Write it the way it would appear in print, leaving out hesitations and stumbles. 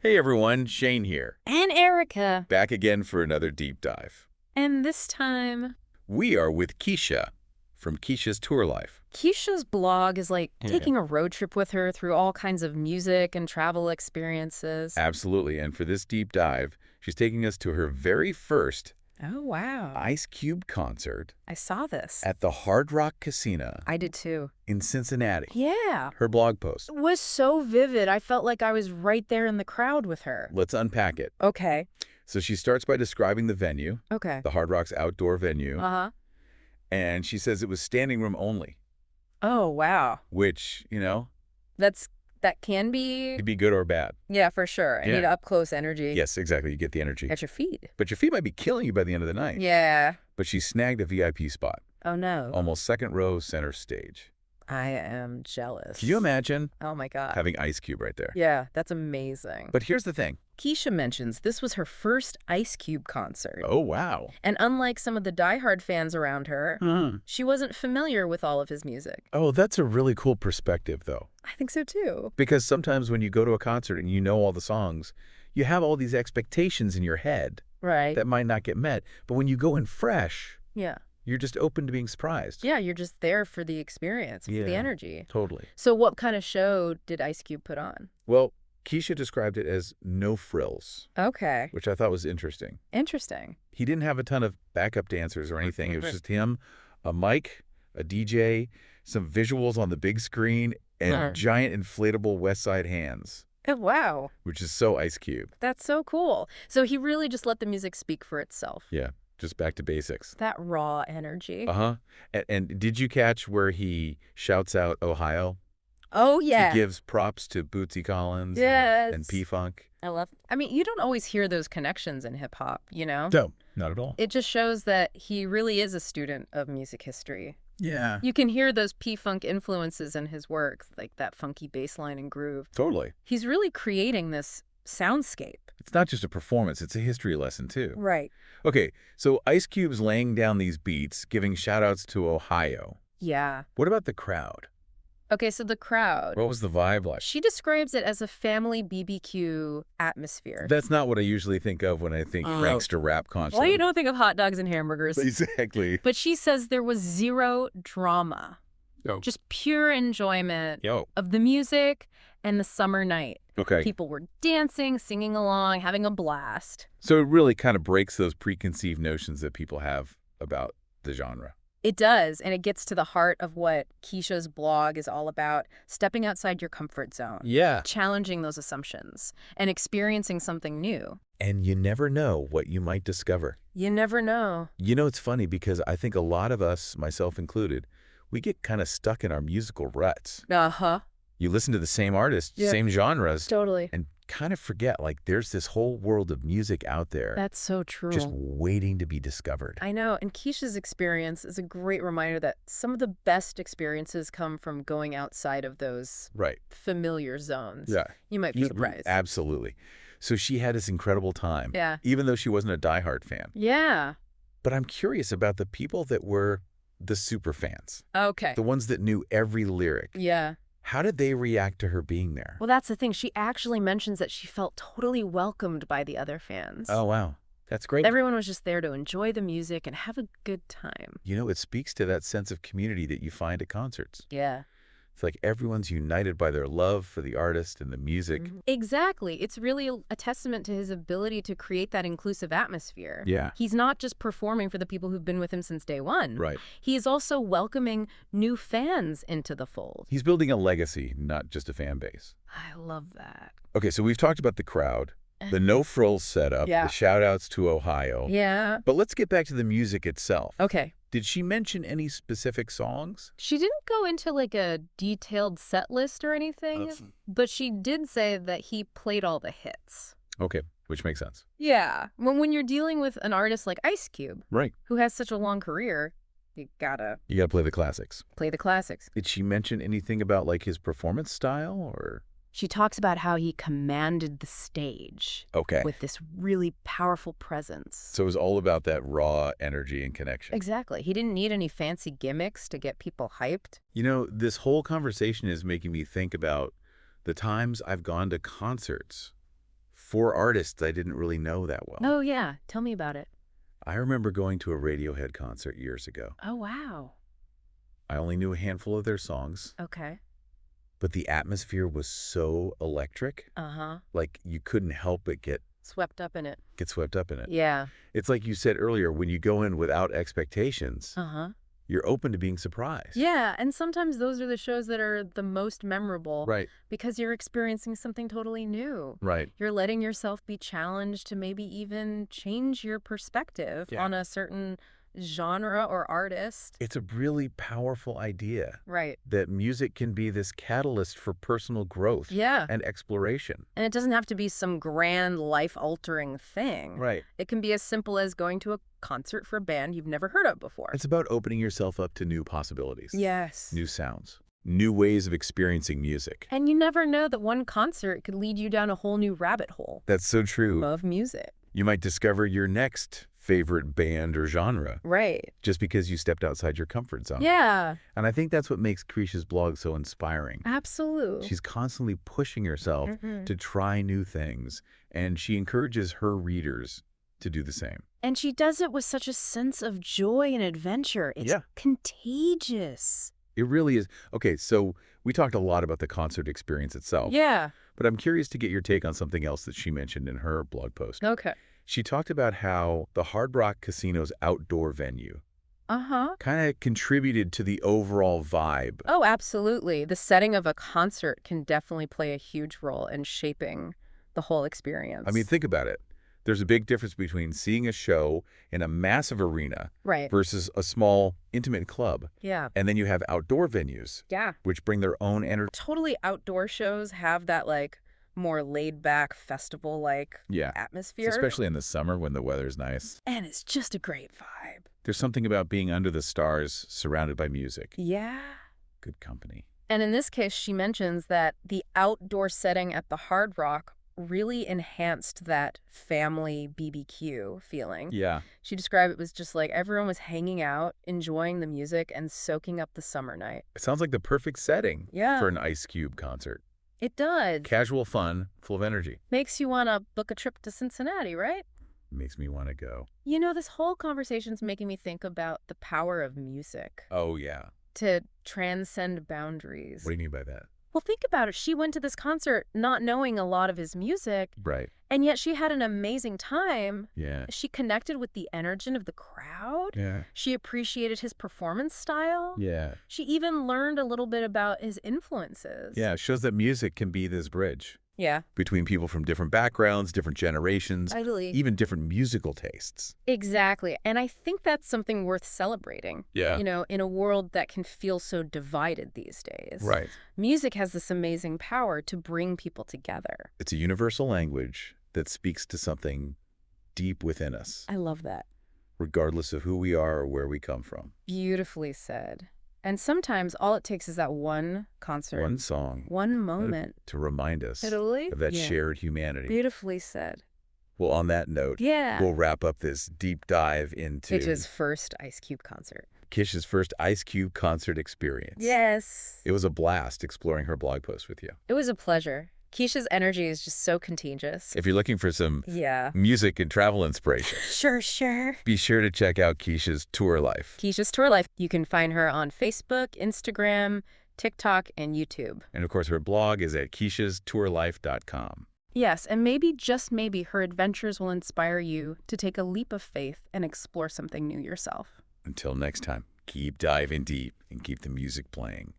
Hey everyone, Shane here, And Erica. back again for another deep dive. And this time, We are with Kecia from Kecia's Tour Life. Kecia's blog is like Yeah. taking a road trip with her through all kinds of music and travel experiences. Absolutely, and for this deep dive, she's taking us to her very first Oh, wow. Ice Cube concert I saw this. at the Hard Rock Casino I did too. in Cincinnati. Yeah. Her blog post. It was so vivid. I felt like I was right there in the crowd with her. Let's unpack it. Okay. So she starts by describing the venue, Okay. the Hard Rock's outdoor venue, Uh-huh. and she says it was standing room only, Oh, wow. which, That can be, could be good or bad. yeah, for sure. I Yeah. need up-close energy Yes, exactly. You get the energy. at your feet. But your feet might be killing you by the end of the night. Yeah. But she snagged a VIP spot, Oh, no. almost second row center stage. I am jealous. Can you imagine Oh, my God. having Ice Cube right there? Yeah, that's amazing. But here's the thing. Kecia mentions this was her first Ice Cube concert. Oh, wow. And unlike some of the diehard fans around her, she wasn't familiar with all of his music. Oh, that's a really cool perspective, though. I think so too. Because sometimes when you go to a concert and you know all the songs, you have all these expectations in your head Right. that might not get met. But when you go in fresh, Yeah. you're just open to being surprised. Yeah, you're just there for the experience, for the Yeah. energy. Totally. So what kind of show did Ice Cube put on? Well, Kecia described it as no frills, Okay. which I thought was interesting. Interesting. He didn't have a ton of backup dancers or anything. It was just him, a mic, a DJ, some visuals on the big screen, and giant inflatable West Side hands, Oh, wow. which is so Ice Cube. That's so cool. So he really just let the music speak for itself. Yeah, just back to basics. That raw energy. Uh-huh. And did you catch where he shouts out Ohio? Oh, yeah. He gives props to Bootsy Collins Yes. and P-Funk. I mean, you don't always hear those connections in hip hop, you know? No, not at all. It just shows that he really is a student of music history. Yeah. You can hear those P-Funk influences in his work, like that funky bass line and groove. Totally. He's really creating this soundscape. It's not just a performance, it's a history lesson, too. Right. Okay, so Ice Cube's laying down these beats, giving shout-outs to Ohio. Yeah. What about the crowd? Okay, so the crowd. What was the vibe like? She describes it as a family BBQ atmosphere. That's not what I usually think of when I think prankster rap concert. Well, you don't think of hot dogs and hamburgers. Exactly. But she says there was zero drama. Yo. Just pure enjoyment Yo. of the music and the summer night. Okay. People were dancing, singing along, having a blast. So it really kind of breaks those preconceived notions that people have about the genre. It does, and it gets to the heart of what Kecia's blog is all about, stepping outside your comfort zone, Yeah. challenging those assumptions, and experiencing something new. And you never know what you might discover. You never know. You know, it's funny because I think a lot of us, myself included, we get kind of stuck in our musical ruts. Uh-huh. You listen to the same artists, same genres, Totally. and kind of forget, like, there's this whole world of music out there That's so true. just waiting to be discovered. I know, and Kecia's experience is a great reminder that some of the best experiences come from going outside of those Right. familiar zones. Yeah. You might be surprised. Absolutely. So she had this incredible time. Yeah. Even though she wasn't a diehard fan. Yeah. But I'm curious about the people that were the super fans. Okay. The ones that knew every lyric. Yeah. How did they react to her being there? Well, that's the thing. She actually mentions that she felt totally welcomed by the other fans. Oh, wow. That's great. Everyone was just there to enjoy the music and have a good time. You know, it speaks to that sense of community that you find at concerts. Yeah. It's like everyone's united by their love for the artist and the music. Exactly. It's really a testament to his ability to create that inclusive atmosphere. Yeah. He's not just performing for the people who've been with him since day one. Right. He is also welcoming new fans into the fold. He's building a legacy, not just a fan base. I love that. Okay, so we've talked about the crowd, the no-frills setup, Yeah. the shout-outs to Ohio. Yeah. But let's get back to the music itself. Okay. Did she mention any specific songs? She didn't go into like a detailed set list or anything, but she did say that he played all the hits. Okay, which makes sense. Yeah. When you're dealing with an artist like Ice Cube, Right. who has such a long career, you gotta You gotta play the classics. play the classics. Did she mention anything about, like, his performance style, or? She talks about how he commanded the stage Okay. with this really powerful presence. So it was all about that raw energy and connection. Exactly. He didn't need any fancy gimmicks to get people hyped. You know, this whole conversation is making me think about the times I've gone to concerts 4 artists I didn't really know that well. Oh, yeah. Tell me about it. I remember going to a Radiohead concert years ago. Oh, wow. I only knew a handful of their songs. Okay. But the atmosphere was so electric. Uh-huh. Like, you couldn't help but get Swept up in it. swept up in it. Yeah. It's like you said earlier, when you go in without expectations, Uh-huh. you're open to being surprised. Yeah, and sometimes those are the shows that are the most memorable. Right. Because you're experiencing something totally new. Right. You're letting yourself be challenged to maybe even change your perspective on a certain genre or artist. It's a really powerful idea. Right. That music can be this catalyst for personal growth. Yeah. And exploration. And it doesn't have to be some grand life-altering thing. Right. It can be as simple as going to a concert for a band you've never heard of before. It's about opening yourself up to new possibilities. Yes. New sounds. New ways of experiencing music. And you never know that one concert could lead you down a whole new rabbit hole. That's so true. Of music. You might discover your next favorite band or genre. Right. Just because you stepped outside your comfort zone. Yeah. And I think that's what makes Kecia's blog so inspiring. Absolutely. She's constantly pushing herself to try new things, and she encourages her readers to do the same. And she does it with such a sense of joy and adventure. It's contagious. It really is. Okay, so we talked a lot about the concert experience itself. Yeah. But I'm curious to get your take on something else that she mentioned in her blog post. Okay. She talked about how the Hard Rock Casino's outdoor venue kind of contributed to the overall vibe. Oh, absolutely. The setting of a concert can definitely play a huge role in shaping the whole experience. I mean, think about it. There's a big difference between seeing a show in a massive arena versus a small, intimate club. Yeah. And then you have outdoor venues, which bring their own energy. Totally outdoor shows have that, like, more laid-back, festival-like atmosphere. Especially in the summer when the weather's nice. And it's just a great vibe. There's something about being under the stars, surrounded by music. Yeah. Good company. And in this case, she mentions that the outdoor setting at the Hard Rock really enhanced that family BBQ feeling. Yeah. She described it was just like everyone was hanging out, enjoying the music, and soaking up the summer night. It sounds like the perfect setting for an Ice Cube concert. It does. Casual fun, full of energy. Makes you want to book a trip to Cincinnati, right? Makes me want to go. You know, this whole conversation's making me think about the power of music. Oh, yeah. To transcend boundaries. What do you mean by that? Well, think about it. She went to this concert not knowing a lot of his music. Right. And yet she had an amazing time. Yeah. She connected with the energy of the crowd. Yeah. She appreciated his performance style. Yeah. She even learned a little bit about his influences. Yeah, it shows that music can be this bridge. Yeah. Between people from different backgrounds, different generations, even different musical tastes. Exactly. And I think that's something worth celebrating. Yeah. You know, in a world that can feel so divided these days. Right. Music has this amazing power to bring people together. It's a universal language that speaks to something deep within us. I love that. Regardless of who we are or where we come from. Beautifully said. And sometimes all it takes is that one concert. One song. One moment. To remind us of that shared humanity. Beautifully said. Well, on that note, we'll wrap up this deep dive into Kecia's first Ice Cube concert. Kecia's first Ice Cube concert experience. Yes. It was a blast exploring her blog post with you. It was a pleasure. Kecia's energy is just so contagious. If you're looking for some music and travel inspiration, Sure. Be sure to check out Kecia's tour life. Kecia's tour life. You can find her on Facebook, Instagram, TikTok, and YouTube. And of course, her blog is at keciastourlife.com. Yes, and maybe, just maybe, her adventures will inspire you to take a leap of faith and explore something new yourself. Until next time, keep diving deep and keep the music playing.